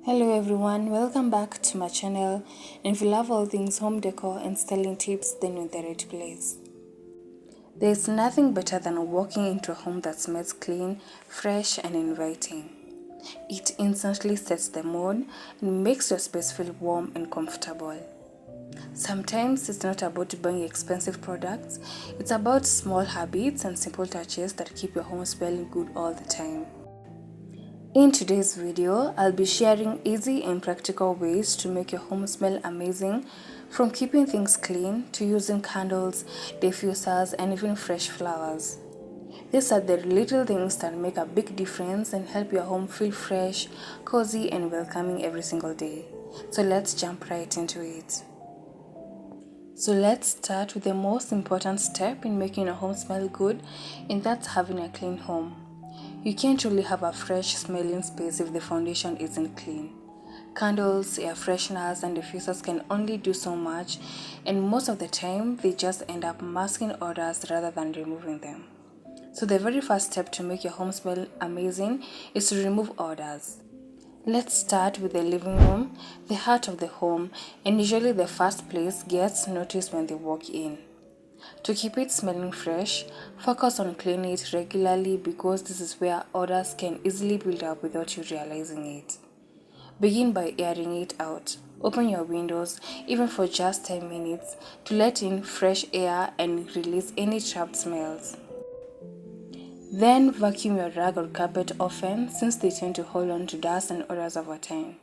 Hello everyone, welcome back to my channel. And if you love all things home decor and styling tips, then you're in the right place. There's nothing better than walking into a home that smells clean, fresh and inviting. It instantly sets the mood and makes your space feel warm and comfortable. Sometimes it's not about buying expensive products, it's about small habits and simple touches that keep your home smelling good all the time. In today's video, I'll be sharing easy and practical ways to make your home smell amazing, from keeping things clean to using candles, diffusers, and even fresh flowers. These are the little things that make a big difference and help your home feel fresh, cozy, and welcoming every single day. So let's jump right into it. So let's start with the most important step in making a home smell good, and that's having a clean home. You can't really have a fresh smelling space if the foundation isn't clean. Candles, air fresheners, and diffusers can only do so much, and most of the time they just end up masking odors rather than removing them. So the very first step to make your home smell amazing is to remove odors. Let's start with the living room, the heart of the home, and usually the first place guests notice when they walk in. To keep it smelling fresh, focus on cleaning it regularly because this is where odors can easily build up without you realizing it. Begin by airing it out. Open your windows, even for just 10 minutes, to let in fresh air and release any trapped smells. Then vacuum your rug or carpet often, since they tend to hold on to dust and odors over time.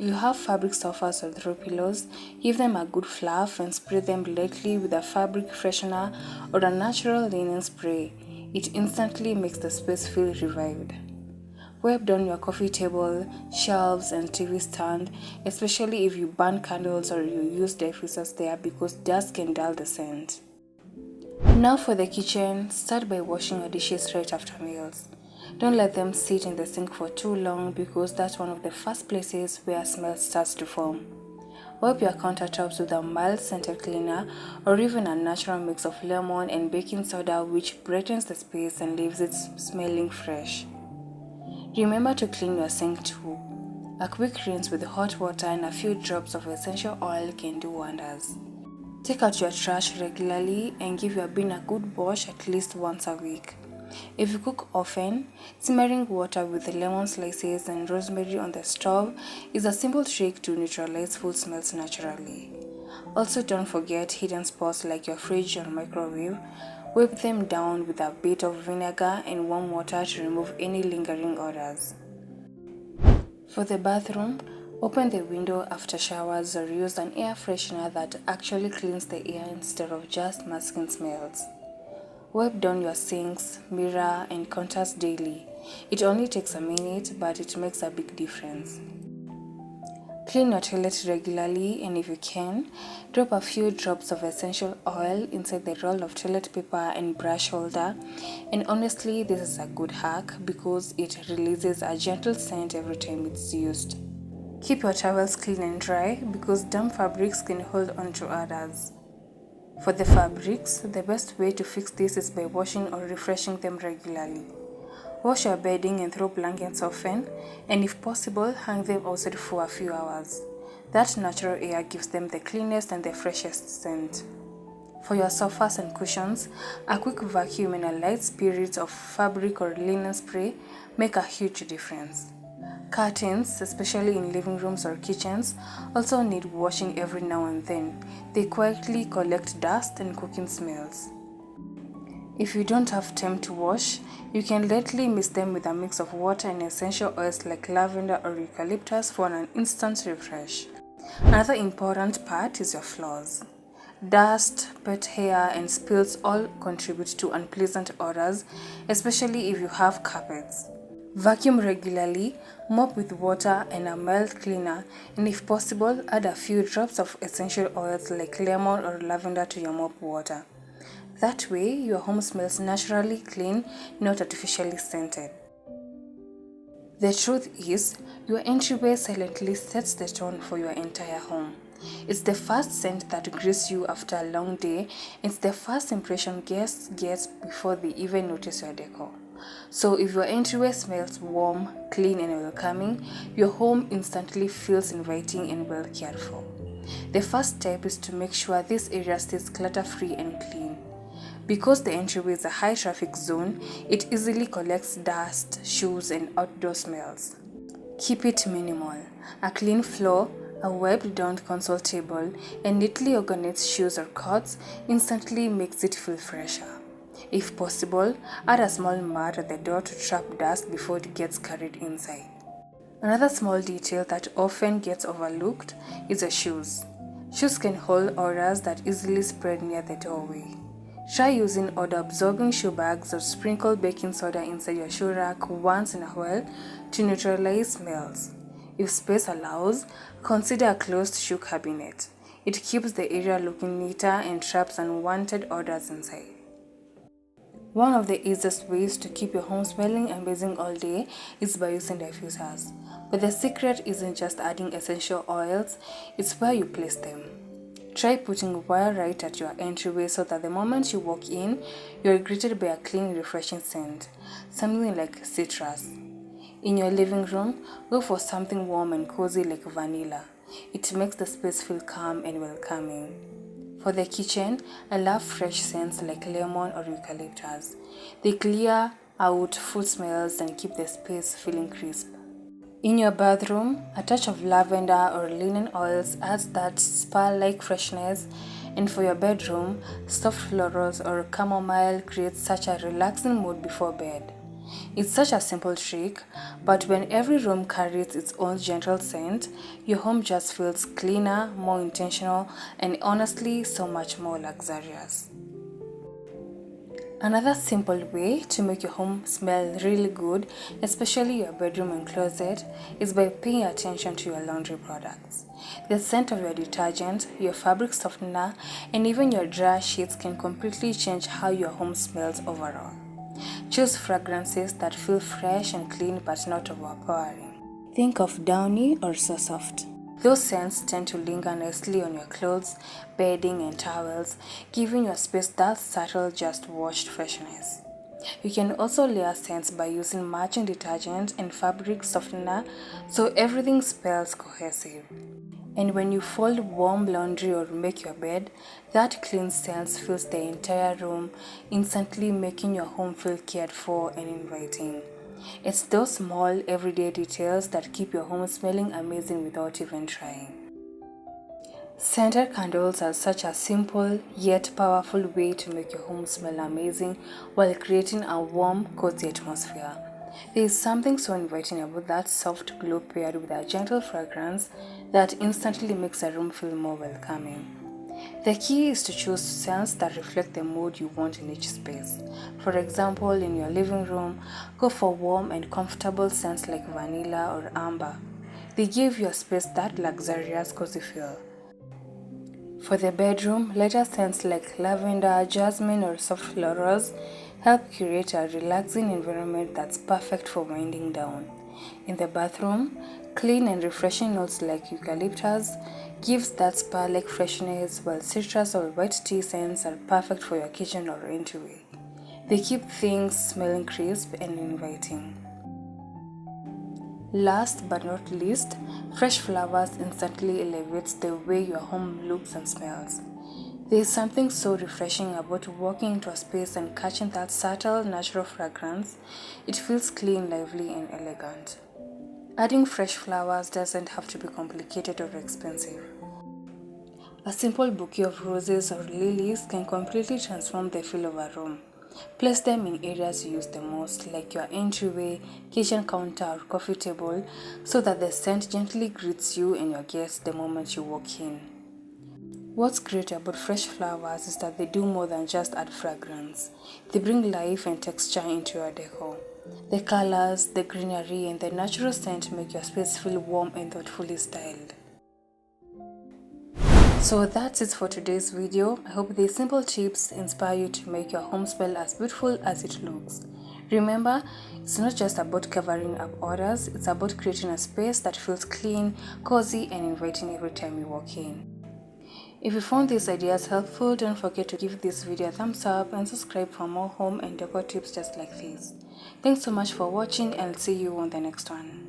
If you have fabric sofas or throw pillows, give them a good fluff and spray them lightly with a fabric freshener or a natural linen spray. It instantly makes the space feel revived. Wipe down your coffee table, shelves, and TV stand, especially if you burn candles or you use diffusers there because dust can dull the scent. Now for the kitchen, start by washing your dishes right after meals. Don't let them sit in the sink for too long because that's one of the first places where smell starts to form. Wipe your countertops with a mild scented cleaner or even a natural mix of lemon and baking soda which brightens the space and leaves it smelling fresh. Remember to clean your sink too. A quick rinse with hot water and a few drops of essential oil can do wonders. Take out your trash regularly and give your bin a good wash at least once a week. If you cook often, simmering water with lemon slices and rosemary on the stove is a simple trick to neutralize food smells naturally. Also, don't forget hidden spots like your fridge or microwave. Wipe them down with a bit of vinegar and warm water to remove any lingering odors. For the bathroom, open the window after showers or use an air freshener that actually cleans the air instead of just masking smells. Wipe down your sinks, mirror, and counters daily. It only takes a minute, but it makes a big difference. Clean your toilet regularly, and if you can, drop a few drops of essential oil inside the roll of toilet paper and brush holder. And honestly, this is a good hack because it releases a gentle scent every time it's used. Keep your towels clean and dry because damp fabrics can hold onto odors. For the fabrics, the best way to fix this is by washing or refreshing them regularly. Wash your bedding and throw blankets often, and if possible, hang them outside for a few hours. That natural air gives them the cleanest and the freshest scent. For your sofas and cushions, a quick vacuum and a light spirit of fabric or linen spray make a huge difference. Curtains, especially in living rooms or kitchens, also need washing every now and then. They quietly collect dust and cooking smells. If you don't have time to wash, you can lightly mist them with a mix of water and essential oils like lavender or eucalyptus for an instant refresh. Another important part is your floors. Dust, pet hair, and spills all contribute to unpleasant odors, especially if you have carpets. Vacuum regularly, mop with water and a mild cleaner, and if possible, add a few drops of essential oils like lemon or lavender to your mop water. That way, your home smells naturally clean, not artificially scented. The truth is, your entryway silently sets the tone for your entire home. It's the first scent that greets you after a long day. It's the first impression guests get before they even notice your decor. So if your entryway smells warm, clean and welcoming, your home instantly feels inviting and well cared for. The first step is to make sure this area stays clutter-free and clean. Because the entryway is a high traffic zone, it easily collects dust, shoes and outdoor smells. Keep it minimal. A clean floor, a wiped down console table, and neatly organized shoes or cots instantly makes it feel fresher. If possible, add a small mat at the door to trap dust before it gets carried inside. Another small detail that often gets overlooked is the shoes. Shoes can hold odors that easily spread near the doorway. Try using odor-absorbing shoe bags or sprinkle baking soda inside your shoe rack once in a while to neutralize smells. If space allows, consider a closed shoe cabinet. It keeps the area looking neater and traps unwanted odors inside. One of the easiest ways to keep your home smelling amazing all day is by using diffusers. But the secret isn't just adding essential oils, it's where you place them. Try putting wire right at your entryway so that the moment you walk in, you're greeted by a clean, refreshing scent, something like citrus. In your living room, go for something warm and cozy like vanilla. It makes the space feel calm and welcoming. For the kitchen, I love fresh scents like lemon or eucalyptus. They clear out food smells and keep the space feeling crisp. In your bathroom, a touch of lavender or linen oils adds that spa-like freshness, and for your bedroom, soft florals or chamomile creates such a relaxing mood before bed. It's such a simple trick, but when every room carries its own gentle scent, your home just feels cleaner, more intentional, and honestly so much more luxurious. Another simple way to make your home smell really good, especially your bedroom and closet, is by paying attention to your laundry products. The scent of your detergent, your fabric softener, and even your dryer sheets can completely change how your home smells overall. Choose fragrances that feel fresh and clean but not overpowering. Think of downy or so soft. Those scents tend to linger nicely on your clothes, bedding, and towels, giving your space that subtle, just washed freshness. You can also layer scents by using matching detergent and fabric softener so everything smells cohesive. And when you fold warm laundry or make your bed, that clean scent fills the entire room, instantly making your home feel cared for and inviting. It's those small, everyday details that keep your home smelling amazing without even trying. Scented candles are such a simple yet powerful way to make your home smell amazing while creating a warm, cozy atmosphere. There is something so inviting about that soft glow paired with a gentle fragrance that instantly makes a room feel more welcoming. The key is to choose scents that reflect the mood you want in each space. For example, in your living room, go for warm and comfortable scents like vanilla or amber. They give your space that luxurious, cozy feel. For the bedroom, lighter scents like lavender, jasmine, or soft florals help create a relaxing environment that's perfect for winding down. In the bathroom, clean and refreshing notes like eucalyptus gives that spa-like freshness, while citrus or white tea scents are perfect for your kitchen or entryway. They keep things smelling crisp and inviting. Last but not least, fresh flowers instantly elevates the way your home looks and smells. There is something so refreshing about walking into a space and catching that subtle, natural fragrance. It feels clean, lively, and elegant. Adding fresh flowers doesn't have to be complicated or expensive. A simple bouquet of roses or lilies can completely transform the feel of a room. Place them in areas you use the most, like your entryway, kitchen counter, or coffee table, so that the scent gently greets you and your guests the moment you walk in. What's great about fresh flowers is that they do more than just add fragrance. They bring life and texture into your decor. The colors, the greenery, and the natural scent make your space feel warm and thoughtfully styled. So that's it for today's video. I hope these simple tips inspire you to make your home smell as beautiful as it looks. Remember, it's not just about covering up odors, it's about creating a space that feels clean, cozy, and inviting every time you walk in. If you found these ideas helpful, don't forget to give this video a thumbs up and subscribe for more home and decor tips just like this. Thanks so much for watching, and see you on the next one.